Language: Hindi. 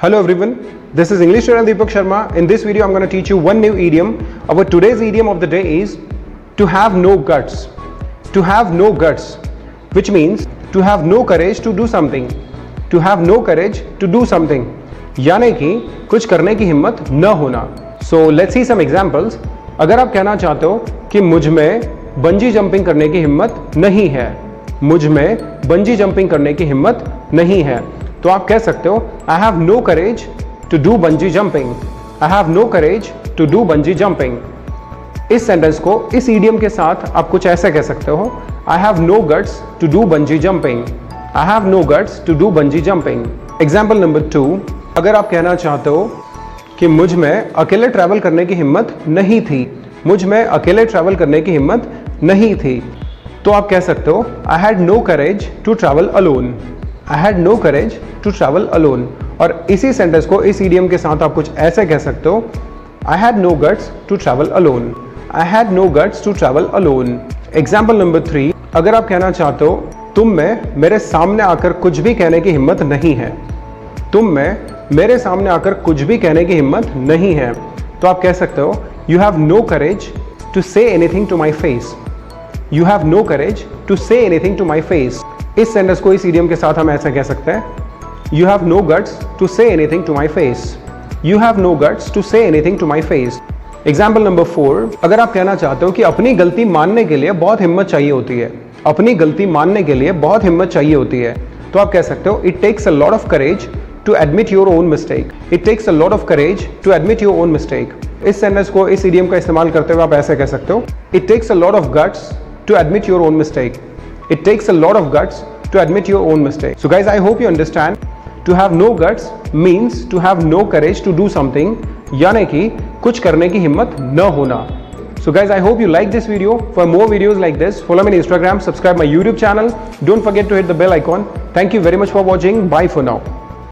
Hello everyone, this is English tutor Deepak Sharma. In this video I'm going to teach you one new idiom. Our today's idiom of the day is to have no guts. To have no guts, which means to have no courage to do something. To have no courage to do something. यानी कि कुछ करने की हिम्मत न होना. So let's see some examples. अगर आप कहना चाहते हो कि मुझ में बंजी जंपिंग करने की हिम्मत नहीं है, मुझ में बंजी जंपिंग करने की हिम्मत नहीं है, तो आप कह सकते हो I have no courage to do bungee jumping. I have no courage to do bungee jumping. इस सेंटेंस को इस ईडियम के साथ आप कुछ ऐसे कह सकते हो, I have no guts to do bungee jumping. I have no guts to do bungee jumping. Example number 2, अगर आप कहना चाहते हो कि मुझ में अकेले ट्रैवल करने की हिम्मत नहीं थी, मुझ में अकेले ट्रैवल करने की हिम्मत नहीं थी, तो आप कह सकते हो I had no courage to travel alone. I had no courage to travel alone. और इसी सेंटेंस को इस ईडियम के साथ आप कुछ ऐसे कह सकते हो, I had no guts to travel alone. I had no guts to travel alone. Example number 3, अगर आप कहना चाहते हो तुम में मेरे सामने आकर कुछ भी कहने की हिम्मत नहीं है, तुम में मेरे सामने आकर कुछ भी कहने की हिम्मत नहीं है, तो आप कह सकते हो you have no courage to say anything to my face. You have no courage to say anything to my face. इस सेंटेंस को इस इडियम के साथ हम ऐसे कह सकते हैं, you have no guts to say anything to my face. You have no guts to say anything to my face. Example number 4, अगर आप कहना चाहते हो कि अपनी गलती मानने के लिए बहुत हिम्मत चाहिए होती है, अपनी गलती मानने के लिए बहुत हिम्मत चाहिए होती है, तो आप कह सकते हो it takes a lot of courage to admit your own mistake. It takes a lot of courage to admit your own mistake. इस सेंटेंस को इस इडियम का इस्तेमाल करते हुए आप ऐसे कह सकते हो, it takes a lot of guts to admit your own mistake. It takes a lot of guts to admit your own mistake. So guys, I hope you understand. To have no guts means to have no courage to do something. यानी कि कुछ करने की हिम्मत न होना. So guys, I hope you like this video. For more videos like this, follow me on Instagram, subscribe my YouTube channel. Don't forget to hit the bell icon. Thank you very much for watching. Bye for now.